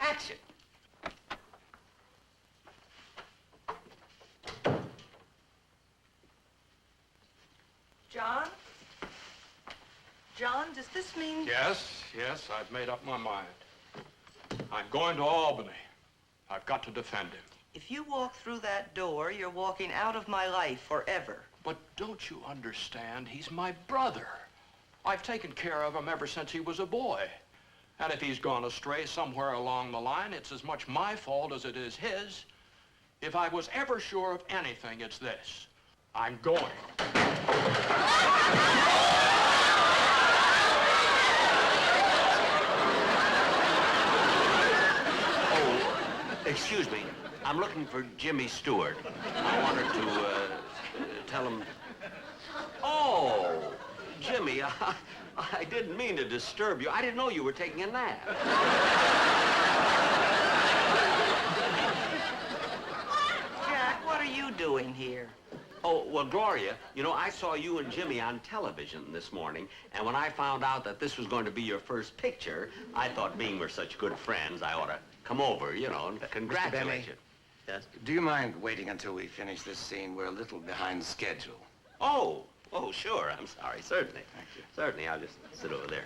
Action. John? John, does this mean... Yes, I've made up my mind. I'm going to Albany. I've got to defend him. If you walk through that door, you're walking out of my life forever. But don't you understand? He's my brother. I've taken care of him ever since he was a boy. And if he's gone astray somewhere along the line, it's as much my fault as it is his. If I was ever sure of anything, it's this. I'm going. Excuse me. I'm looking for Jimmy Stewart. I wanted to tell him... Oh, Jimmy, I didn't mean to disturb you. I didn't know you were taking a nap. Jack, what are you doing here? Oh, well, Gloria, you know, I saw you and Jimmy on television this morning, and when I found out that this was going to be your first picture, I thought being we're such good friends, I ought to come over, you know, and congratulate you. Yes? Do you mind waiting until we finish this scene? We're a little behind schedule. Oh, sure. I'm sorry. Certainly. Thank you. Certainly. I'll just sit over there.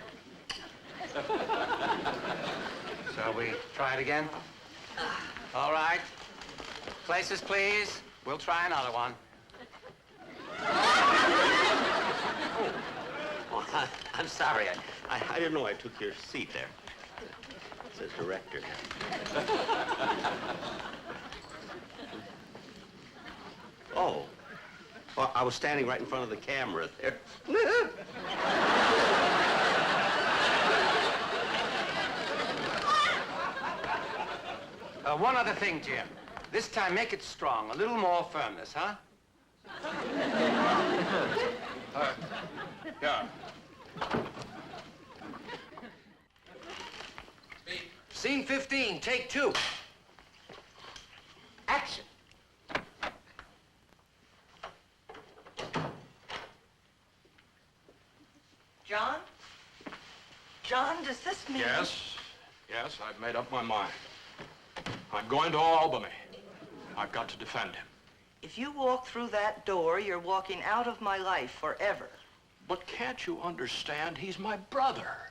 Shall we try it again? All right. Places, please. We'll try another one. Oh, I'm sorry. I didn't know I took your seat there. It says director here. Oh. Well, I was standing right in front of the camera there. One other thing, Jim. This time, make it strong. A little more firmness, huh? Yeah. Scene 15, take 2. Action. John? John, does this mean... Yes, I've made up my mind. I'm going to Albany. I've got to defend him. If you walk through that door, you're walking out of my life forever. But can't you understand? He's my brother.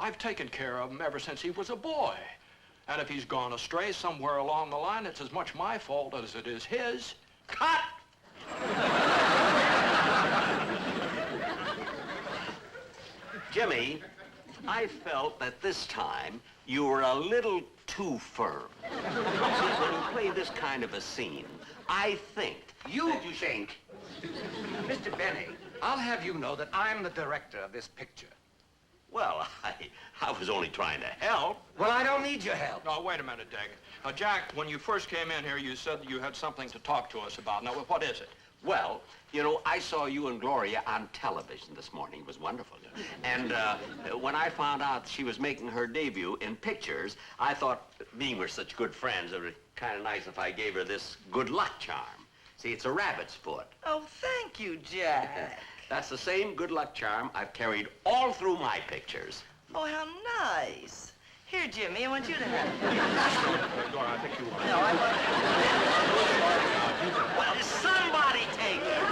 I've taken care of him ever since he was a boy. And if he's gone astray somewhere along the line, it's as much my fault as it is his. Cut! Jimmy, I felt that this time you were a little too firm. See, when you play this kind of a scene, I think... You think? Mr. Benny, I'll have you know that I'm the director of this picture. Well, I was only trying to help. Well, I don't need your help. No, wait a minute, Dick. Jack, when you first came in here, you said that you had something to talk to us about. Now, what is it? Well, you know, I saw you and Gloria on television this morning. It was wonderful. And when I found out she was making her debut in pictures, I thought, being we're such good friends, it would be kind of nice if I gave her this good luck charm. See, it's a rabbit's foot. Oh, thank you, Jack. That's the same good luck charm I've carried all through my pictures. Oh, how nice. Here, Jimmy, I want you to have it. Dora, I think you want No, I want... Well, somebody take it.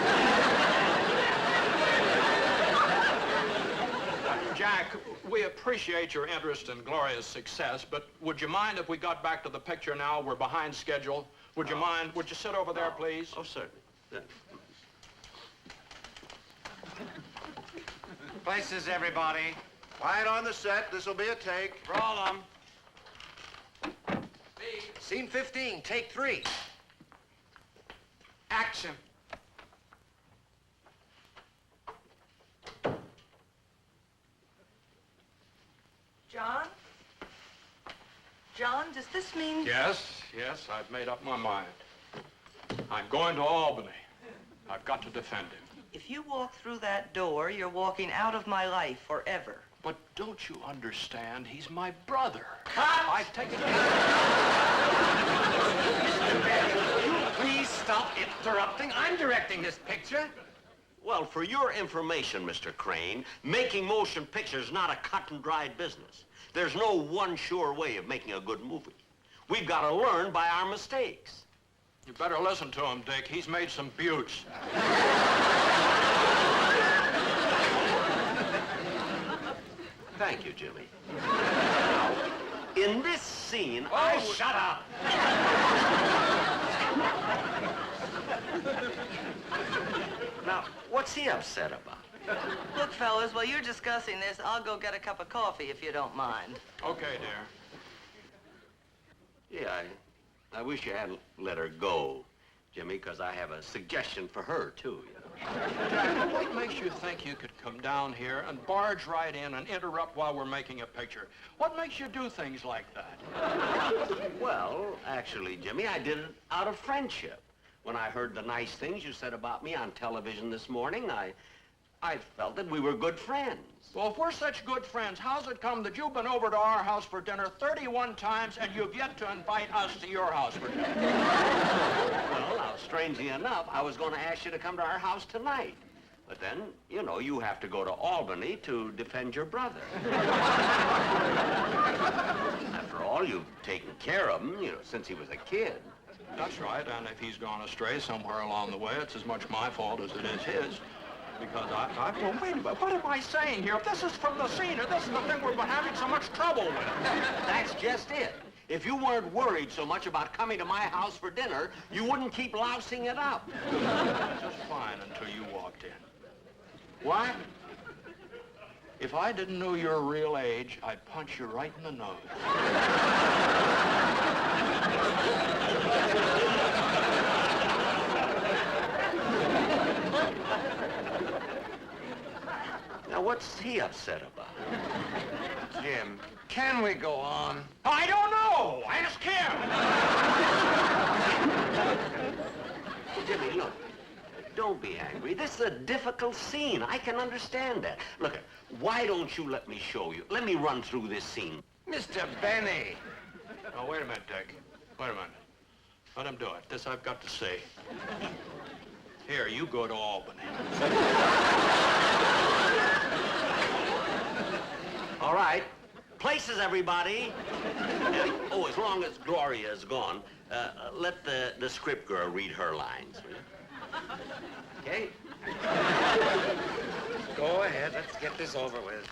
Jack, we appreciate your interest in Gloria's success, but would you mind if we got back to the picture now? We're behind schedule. Would you mind? Would you sit over there, please? Oh, certainly. Yeah. Places, everybody. Quiet on the set. This'll be a take. Roll 'em. Scene 15, take 3. Action. John? John, does this mean... Yes, I've made up my mind. I'm going to Albany. I've got to defend him. If you walk through that door, you're walking out of my life forever. But don't you understand? He's my brother. Cut! I've taken... Mr. Benny, will you please stop interrupting? I'm directing this picture. Well, for your information, Mr. Crane, making motion pictures is not a cut and dried business. There's no one sure way of making a good movie. We've got to learn by our mistakes. You better listen to him, Dick. He's made some buttes. Thank you, Jimmy. Now, in this scene, shut up! Now, what's he upset about? Look, fellas, while you're discussing this, I'll go get a cup of coffee if you don't mind. Okay, dear. Yeah, I wish you hadn't let her go, Jimmy, because I have a suggestion for her, too, you know. Jack, what makes you think you could come down here and barge right in and interrupt while we're making a picture? What makes you do things like that? Well, actually, Jimmy, I did it out of friendship. When I heard the nice things you said about me on television this morning, I felt that we were good friends. Well, if we're such good friends, how's it come that you've been over to our house for dinner 31 times and you've yet to invite us to your house for dinner? Well, now, strangely enough, I was going to ask you to come to our house tonight. But then, you know, you have to go to Albany to defend your brother. After all, you've taken care of him, you know, since he was a kid. That's right, and if he's gone astray somewhere along the way, it's as much my fault as it is his. Because well, wait a minute, what am I saying here? If this is from the scene, or this is the thing we've been having so much trouble with. That's just it. If you weren't worried so much about coming to my house for dinner, you wouldn't keep lousing it up. Just fine until you walked in. What? If I didn't know your real age, I'd punch you right in the nose. Now, what's he upset about? Jim, can we go on? I don't know! Ask him! Jimmy, look, don't be angry. This is a difficult scene. I can understand that. Look, why don't you let me show you? Let me run through this scene. Mr. Benny. Oh, wait a minute, Dick. Wait a minute. Let him do it. This I've got to say. Here, you go to Albany. All right. Places, everybody. Oh, as long as Gloria is gone, let the script girl read her lines, will you? Okay? Go ahead. Let's get this over with.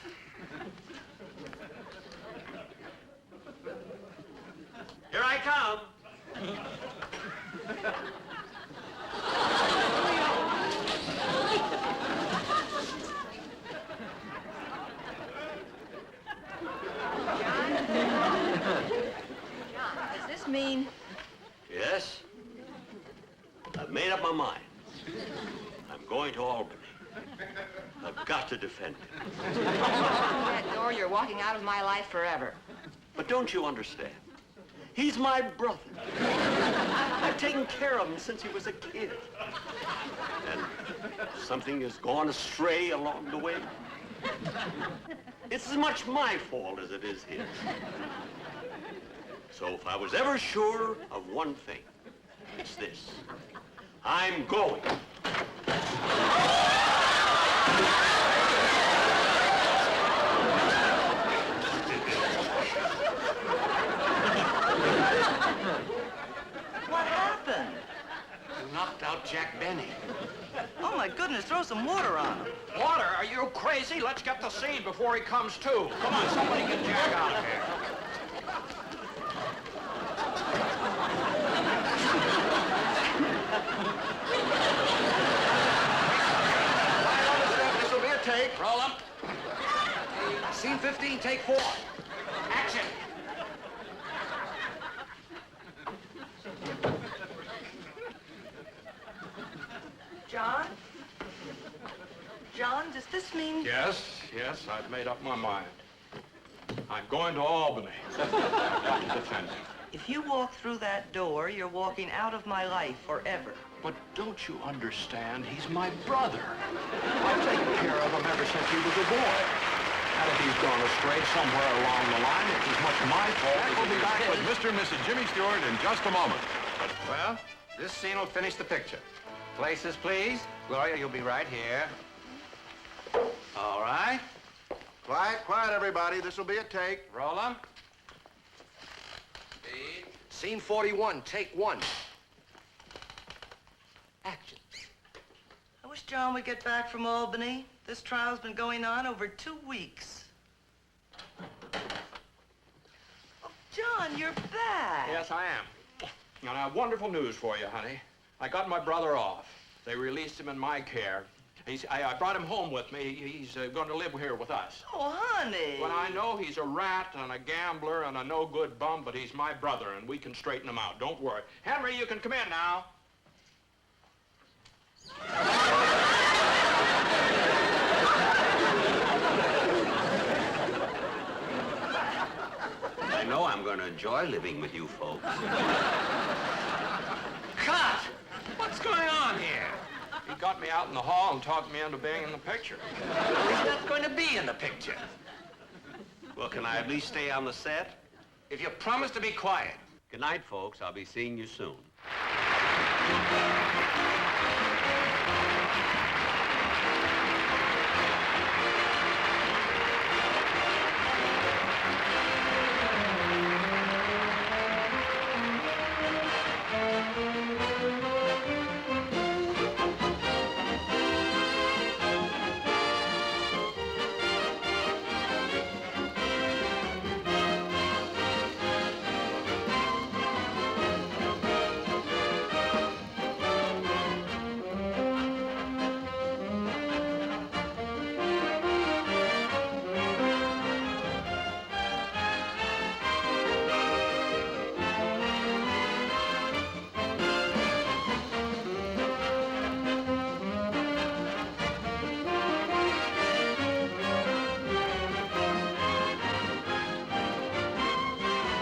Here I come. Does this mean... Yes? I've made up my mind. I'm going to Albany. I've got to defend him. Through that door, you're walking out of my life forever. But don't you understand? He's my brother. I've taken care of him since he was a kid. And something has gone astray along the way. It's as much my fault as it is his. So if I was ever sure of one thing, it's this. I'm going. What happened? You knocked out Jack Benny. Oh, my goodness, throw some water on him. Water? Are you crazy? Let's get the scene before he comes to. Come on, somebody get Jack out of here. This will be a take. Roll 'em. Scene 15, take 4. Action. John? John, does this mean... Yes, I've made up my mind. I'm going to Albany. I've got to defend him. If you walk through that door, you're walking out of my life forever. But don't you understand? He's my brother. I've taken care of him ever since he was a boy. And if he's gone astray somewhere along the line, it's as much my fault as We'll it be is back with his. Mr. and Mrs. Jimmy Stewart in just a moment. Well, this scene will finish the picture. Places, please. Gloria, you'll be right here. All right. Quiet, quiet, everybody. This will be a take. Roll 'em. Speed. Scene 41, take 1. Action. I wish John would get back from Albany. This trial's been going on over 2 weeks. Oh, John, you're back. Yes, I am. And I have wonderful news for you, honey. I got my brother off. They released him in my care. I brought him home with me. He's going to live here with us. Oh, honey. Well, I know he's a rat and a gambler and a no-good bum, but he's my brother, and we can straighten him out. Don't worry. Henry, you can come in now. I know I'm going to enjoy living with you folks. Cut! What's going on here? He got me out in the hall and talked me into being in the picture. He's not going to be in the picture. Well, can I at least stay on the set? If you promise to be quiet. Good night, folks. I'll be seeing you soon.